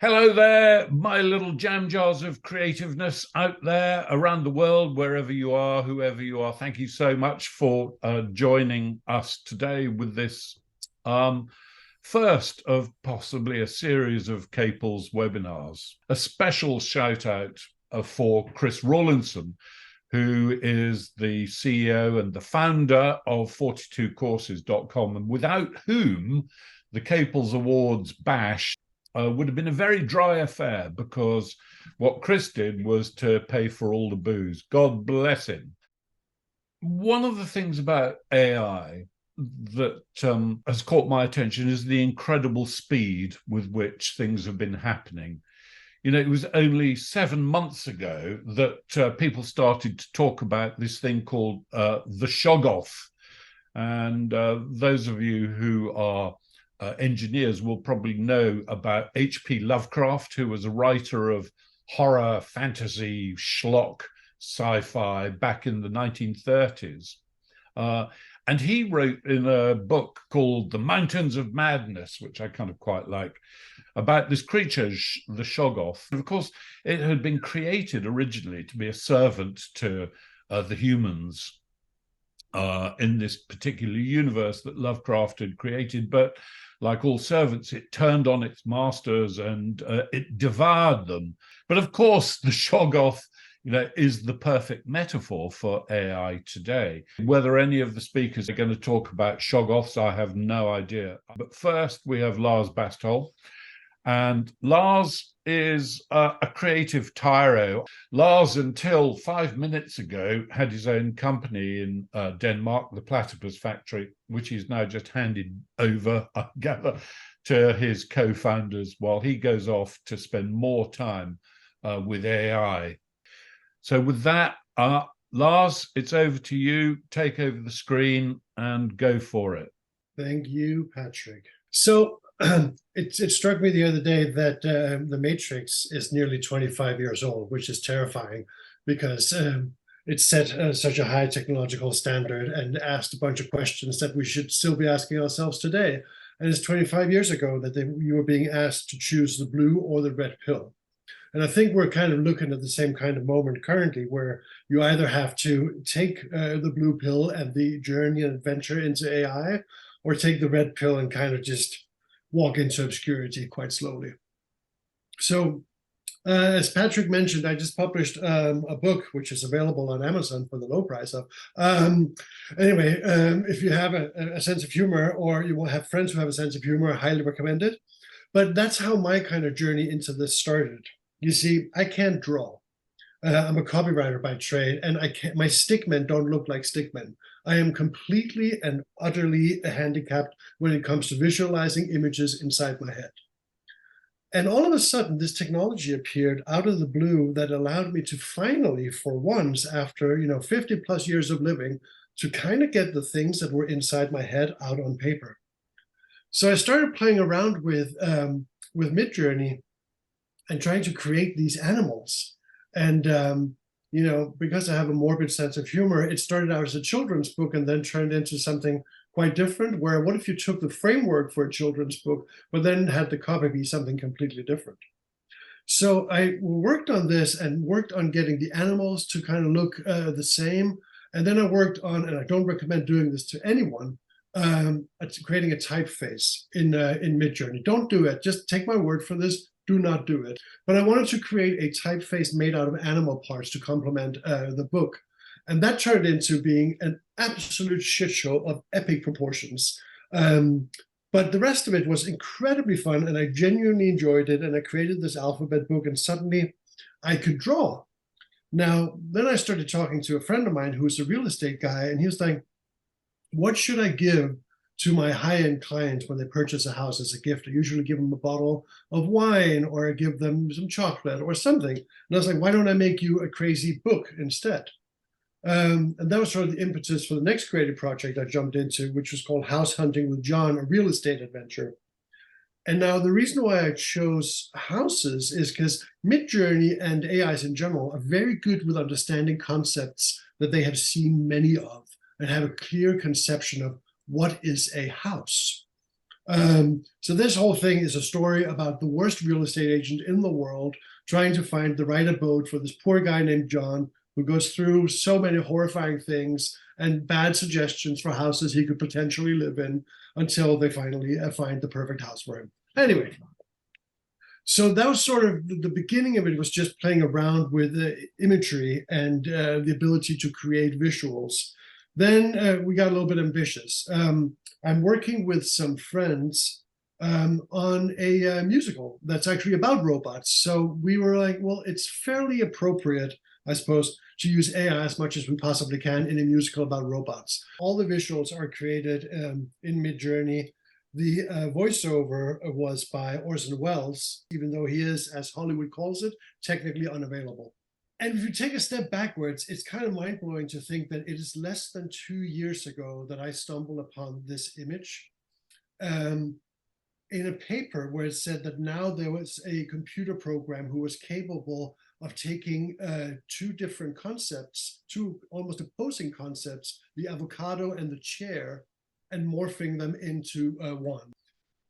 Hello there, my little jam jars of creativeness out there around the world, wherever you are, whoever you are. Thank you so much for joining us today with this first of possibly a series of Caples webinars. A special shout out for Chris Rawlinson, who is the CEO and the founder of 42courses.com, and without whom the Caples Awards bash would have been a very dry affair, because what Chris did was to pay for all the booze. God bless him. One of the things about AI that has caught my attention is the incredible speed with which things have been happening. You know, it was only 7 months ago that people started to talk about this thing called the shoggoth. And those of you who are engineers will probably know about H.P. Lovecraft, who was a writer of horror, fantasy, schlock, sci-fi back in the 1930s. And he wrote in a book called The Mountains of Madness, which I kind of quite like, about this creature, the shoggoth. And of course, it had been created originally to be a servant to the humans in this particular universe that Lovecraft had created. But like all servants, it turned on its masters and it devoured them. But of course, the shoggoth, is the perfect metaphor for AI today. Whether any of the speakers are going to talk about shoggoths, I have no idea. But first, we have Lars Bastholm. And Lars is a creative tyro. Lars, until 5 minutes ago, had his own company in Denmark, the Platypus Factory, which he's now just handed over, I gather, to his co-founders while he goes off to spend more time with AI. So with that, Lars, it's over to you. Take over the screen and go for it. Thank you, Patrick. So it struck me the other day that The Matrix is nearly 25 years old, which is terrifying because it set such a high technological standard and asked a bunch of questions that we should still be asking ourselves today. And it's 25 years ago that you were being asked to choose the blue or the red pill. And I think we're kind of looking at the same kind of moment currently, where you either have to take the blue pill and the journey and adventure into AI, or take the red pill and kind of just walk into obscurity quite slowly. So as Patrick mentioned, I just published a book which is available on Amazon for the low price of. Anyway, if you have a sense of humor, or you will have friends who have a sense of humor, I highly recommend it. But that's how my kind of journey into this started. You see, I can't draw. I'm a copywriter by trade, and my stickmen don't look like stickmen. I am completely and utterly handicapped when it comes to visualizing images inside my head. And all of a sudden, this technology appeared out of the blue that allowed me to finally, for once, after 50 plus years of living, to kind of get the things that were inside my head out on paper. So I started playing around with Midjourney and trying to create these animals. And, because I have a morbid sense of humor, it started out as a children's book and then turned into something quite different, where what if you took the framework for a children's book, but then had the copy be something completely different? So I worked on this and worked on getting the animals to kind of look the same. And then I worked on, and I don't recommend doing this to anyone, creating a typeface in Midjourney. Don't do it. Just take my word for this. Do not do it. But I wanted to create a typeface made out of animal parts to complement the book. And that turned into being an absolute shit show of epic proportions. But the rest of it was incredibly fun, and I genuinely enjoyed it. And I created this alphabet book, and suddenly I could draw. Now, then I started talking to a friend of mine who's a real estate guy, and he was like, what should I give to my high-end clients when they purchase a house as a gift? I usually give them a bottle of wine, or I give them some chocolate or something. And I was like, why don't I make you a crazy book instead? And that was sort of the impetus for the next creative project I jumped into, which was called House Hunting with John, a real estate adventure. And now the reason why I chose houses is because Midjourney and AIs in general are very good with understanding concepts that they have seen many of and have a clear conception of what is a house. So this whole thing is a story about the worst real estate agent in the world trying to find the right abode for this poor guy named John, who goes through so many horrifying things and bad suggestions for houses he could potentially live in until they finally find the perfect house for him. Anyway, so that was sort of the beginning of it, was just playing around with imagery and the ability to create visuals. Then we got a little bit ambitious. I'm working with some friends on a musical that's actually about robots. So we were like, well, it's fairly appropriate, I suppose, to use AI as much as we possibly can in a musical about robots. All the visuals are created in Midjourney. The voiceover was by Orson Welles, even though he is, as Hollywood calls it, technically unavailable. And if you take a step backwards, it's kind of mind-blowing to think that it is less than 2 years ago that I stumbled upon this image in a paper where it said that now there was a computer program who was capable of taking two different concepts, two almost opposing concepts, the avocado and the chair, and morphing them into one.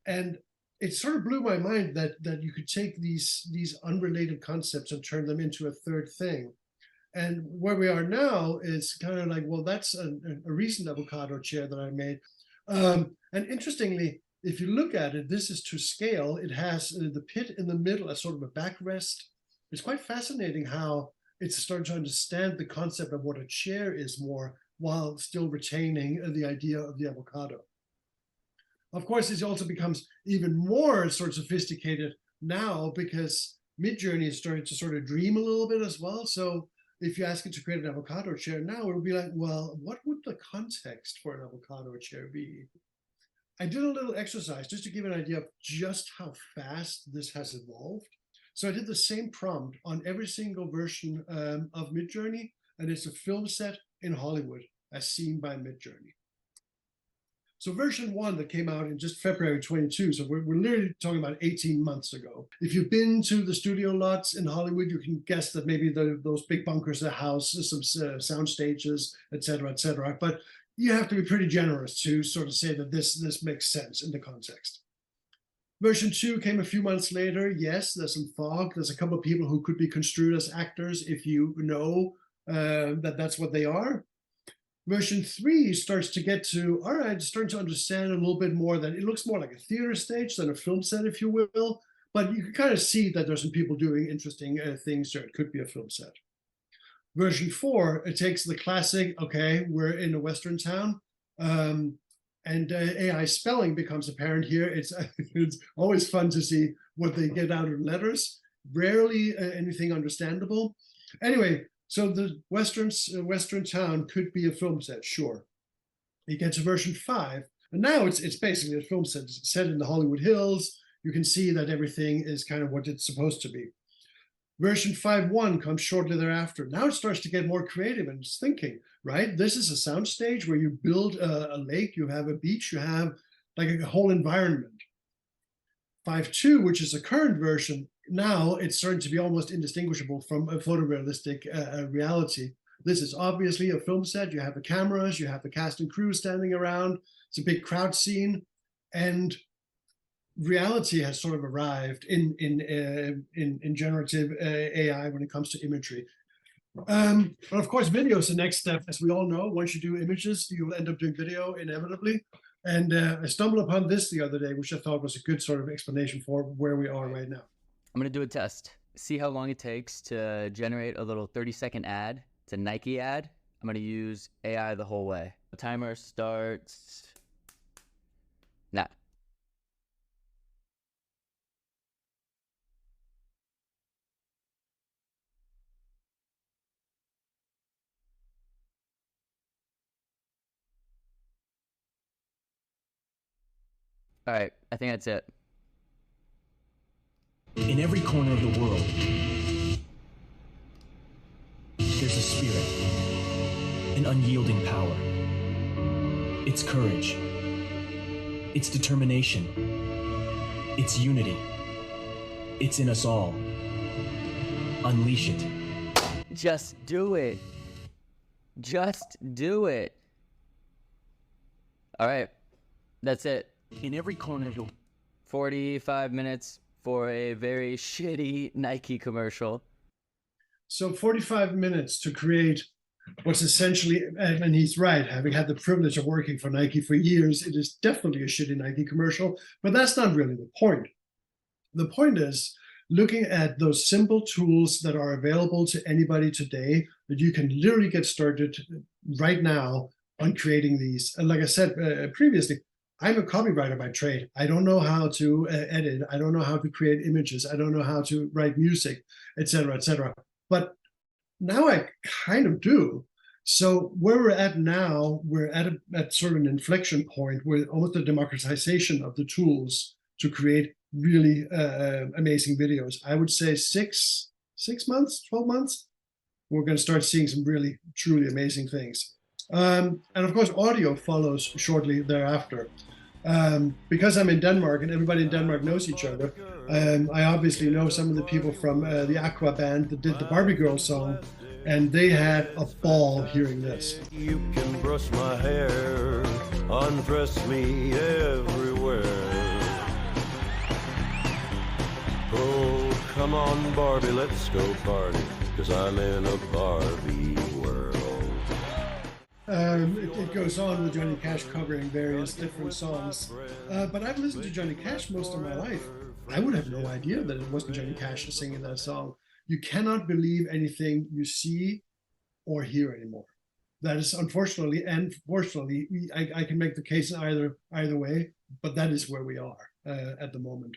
And it sort of blew my mind that you could take these unrelated concepts and turn them into a third thing. And where we are now is kind of like, well, that's a recent avocado chair that I made. And interestingly, if you look at it, this is to scale. It has the pit in the middle as sort of a backrest. It's quite fascinating how it's starting to understand the concept of what a chair is more, while still retaining the idea of the avocado. Of course, it also becomes even more sort of sophisticated now because Midjourney is starting to sort of dream a little bit as well. So if you ask it to create an avocado chair now, it would be like, well, what would the context for an avocado chair be? I did a little exercise just to give an idea of just how fast this has evolved. So I did the same prompt on every single version of Midjourney, and it's a film set in Hollywood as seen by Midjourney. So version 1 that came out in just February 22, so we're literally talking about 18 months ago. If you've been to the studio lots in Hollywood, you can guess that maybe those big bunkers, the house, some sound stages, et cetera, but you have to be pretty generous to sort of say that this makes sense in the context. Version 2 came a few months later. Yes, there's some fog. There's a couple of people who could be construed as actors if you know that that's what they are. Version 3 starts to get to, all right, starting to understand a little bit more that it looks more like a theater stage than a film set, if you will. But you can kind of see that there's some people doing interesting things there. It could be a film set. Version 4, it takes the classic, okay, we're in a Western town, and AI spelling becomes apparent here. It's always fun to see what they get out of letters. Rarely anything understandable. Anyway, so the Western town could be a film set, sure. You get to version 5, and now it's basically a film set. It's set in the Hollywood Hills. You can see that everything is kind of what it's supposed to be. Version 5.1 comes shortly thereafter. Now it starts to get more creative and it's thinking, right? This is a soundstage where you build a lake, you have a beach, you have like a whole environment. 5.2, which is a current version, now it's starting to be almost indistinguishable from a photorealistic reality. This is obviously a film set. You have the cameras, you have the cast and crew standing around. It's a big crowd scene, and reality has sort of arrived in generative AI when it comes to imagery. But of course, video is the next step. As we all know, once you do images, you'll end up doing video inevitably. And I stumbled upon this the other day, which I thought was a good sort of explanation for where we are right now. I'm going to do a test. See how long it takes to generate a little 30-second ad. It's a Nike ad. I'm going to use AI the whole way. The timer starts now. All right, I think that's it. In every corner of the world, there's a spirit, an unyielding power. It's courage. It's determination. It's unity. It's in us all. Unleash it. Just do it. Just do it. All right, that's it. in every commercial. 45 minutes for a very shitty Nike commercial. So 45 minutes to create what's essentially, and he's right, having had the privilege of working for Nike for years, it is definitely a shitty Nike commercial, but that's not really the point. The point is looking at those simple tools that are available to anybody today that you can literally get started right now on creating these. And like I said previously, I'm a copywriter by trade. I don't know how to edit. I don't know how to create images. I don't know how to write music, etc., etc. But now I kind of do. So where we're at now, we're at sort of an inflection point with almost the democratization of the tools to create really amazing videos. I would say 6 months, 12 months, we're going to start seeing some really, truly amazing things. And of course, audio follows shortly thereafter. Because I'm in Denmark and everybody in Denmark knows each other, I obviously know some of the people from the Aqua band that did the Barbie Girl song, and they had a ball hearing this. You can brush my hair, undress me everywhere. Oh, come on, Barbie, let's go party, 'cause I'm in a Barbie world. It goes on with Johnny Cash covering various different songs. But I've listened to Johnny Cash most of my life. I would have no idea that it wasn't Johnny Cash singing that song. You cannot believe anything you see or hear anymore. That is unfortunately and fortunately, I can make the case either way, but that is where we are at the moment.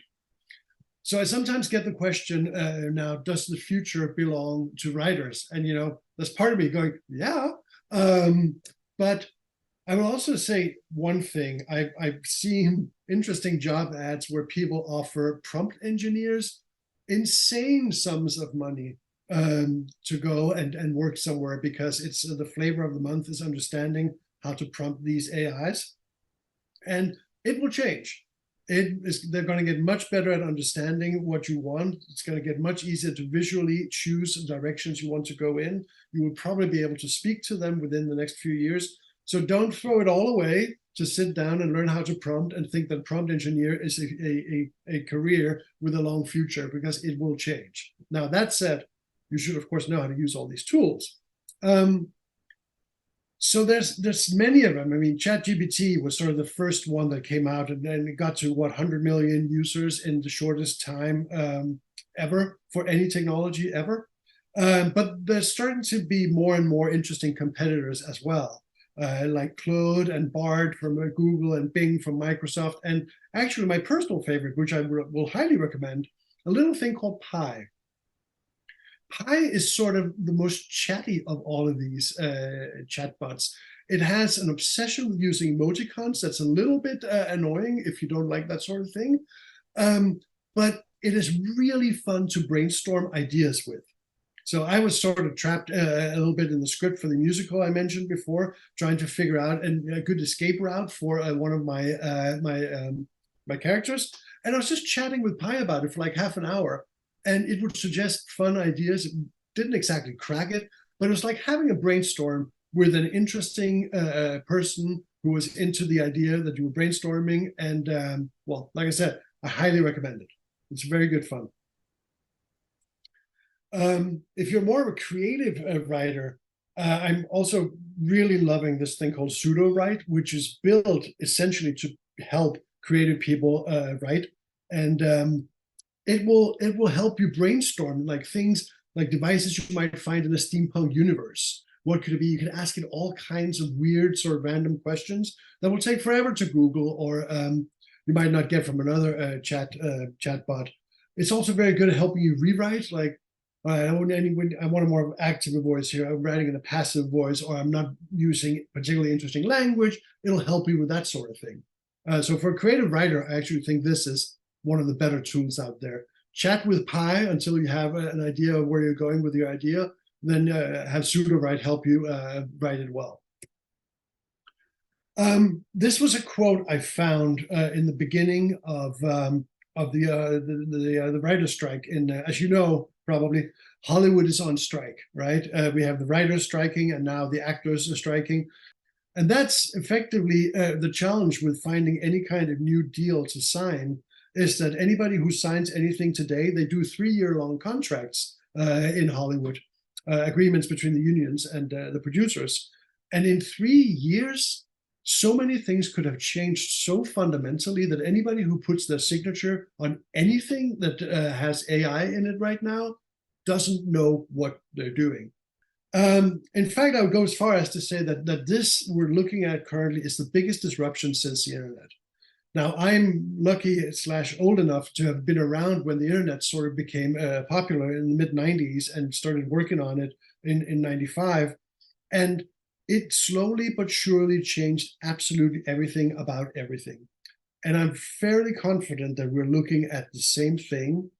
So I sometimes get the question now, does the future belong to writers? And, you know, there's part of me going, yeah. But I will also say one thing. I've seen interesting job ads where people offer prompt engineers insane sums of money to go and work somewhere, because it's the flavor of the month is understanding how to prompt these AIs. And it will change. They're going to get much better at understanding what you want. It's going to get much easier to visually choose directions you want to go in. You will probably be able to speak to them within the next few years. So don't throw it all away to sit down and learn how to prompt and think that prompt engineer is a career with a long future, because it will change. Now, that said, you should, of course, know how to use all these tools. So there's many of them. I mean, ChatGPT was sort of the first one that came out, and then it got to 100 million users in the shortest time ever for any technology ever. But there's starting to be more and more interesting competitors as well, like Claude and Bard from Google and Bing from Microsoft. And actually my personal favorite, which I will highly recommend, a little thing called Pi. Pi is sort of the most chatty of all of these chatbots. It has an obsession with using emoticons that's a little bit annoying if you don't like that sort of thing. But it is really fun to brainstorm ideas with. So I was sort of trapped a little bit in the script for the musical I mentioned before, trying to figure out a good escape route for one of my my characters. And I was just chatting with Pi about it for like half an hour. And it would suggest fun ideas. It didn't exactly crack it, but it was like having a brainstorm with an interesting person who was into the idea that you were brainstorming. And well, like I said, I highly recommend it. It's very good fun. If you're more of a creative writer, I'm also really loving this thing called Pseudo-Write, which is built essentially to help creative people write. And it will help you brainstorm like things like devices you might find in a steampunk universe. What could it be? You can ask it all kinds of weird sort of random questions that will take forever to Google, or you might not get from another chatbot. It's also very good at helping you rewrite. Like, I want a more active voice here. I'm writing in a passive voice, or I'm not using particularly interesting language. It'll help you with that sort of thing. So for a creative writer, I actually think this is one of the better tools out there. Chat with Pi until you have an idea of where you're going with your idea, then have Pseudo-Write help you write it well. This was a quote I found in the beginning of the writer's strike. As you know, probably, Hollywood is on strike, right? We have the writers striking, and now the actors are striking. And that's effectively the challenge with finding any kind of new deal to sign, is that anybody who signs anything today, they do 3-year-long contracts in Hollywood, agreements between the unions and the producers. And in 3 years, so many things could have changed so fundamentally that anybody who puts their signature on anything that has AI in it right now doesn't know what they're doing. In fact, I would go as far as to say that this we're looking at currently is the biggest disruption since the internet. Now, I'm lucky / old enough to have been around when the internet sort of became popular in the mid-90s and started working on it in 95. And it slowly but surely changed absolutely everything about everything. And I'm fairly confident that we're looking at the same thing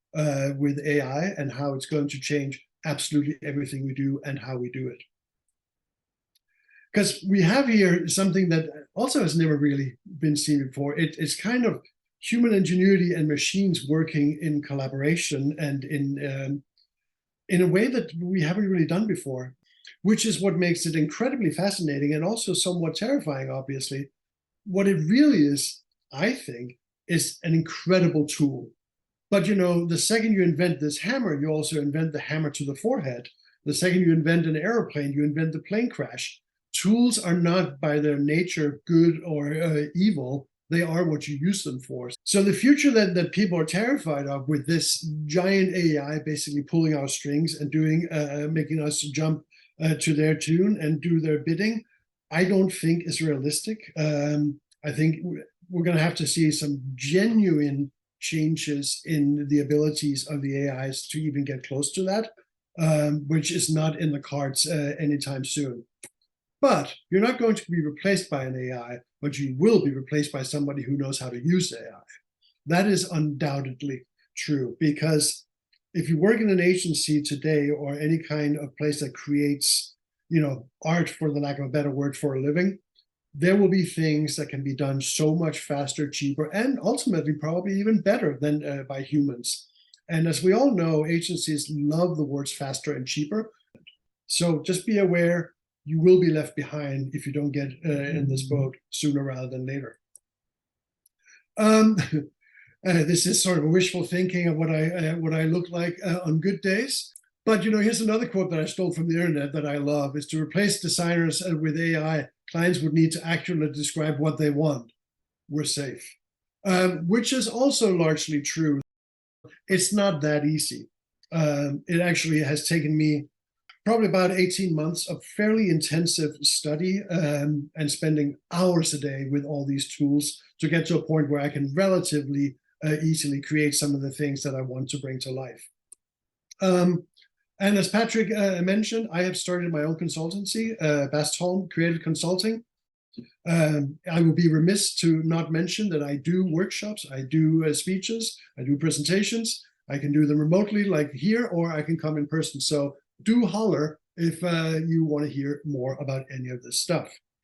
with AI and how it's going to change absolutely everything we do and how we do it. Because we have here something that also has never really been seen before. It's kind of human ingenuity and machines working in collaboration and in a way that we haven't really done before, which is what makes it incredibly fascinating and also somewhat terrifying, obviously. What it really is, I think, is an incredible tool. But, you know, the second you invent this hammer, you also invent the hammer to the forehead. The second you invent an airplane, you invent the plane crash. Tools are not by their nature good or evil. They are what you use them for. So the future that people are terrified of, with this giant AI basically pulling our strings and doing making us jump to their tune and do their bidding, I don't think is realistic. I think we're going to have to see some genuine changes in the abilities of the AIs to even get close to that, which is not in the cards anytime soon. But you're not going to be replaced by an AI, but you will be replaced by somebody who knows how to use AI. That is undoubtedly true, because if you work in an agency today or any kind of place that creates, you know, art, for the lack of a better word, for a living, there will be things that can be done so much faster, cheaper, and ultimately probably even better than by humans. And as we all know, agencies love the words faster and cheaper. So just be aware, you will be left behind if you don't get in this boat sooner rather than later. This is sort of wishful thinking of what I look like on good days. But, you know, here's another quote that I stole from the internet that I love: is to replace designers with AI, clients would need to accurately describe what they want. We're safe. Which is also largely true. It's not that easy. It actually has taken me probably about 18 months of fairly intensive study and spending hours a day with all these tools to get to a point where I can relatively easily create some of the things that I want to bring to life. And as Patrick mentioned, I have started my own consultancy, Bastholm Creative Consulting. I will be remiss to not mention that I do workshops, I do speeches, I do presentations. I can do them remotely like here, or I can come in person. So do holler if you want to hear more about any of this stuff.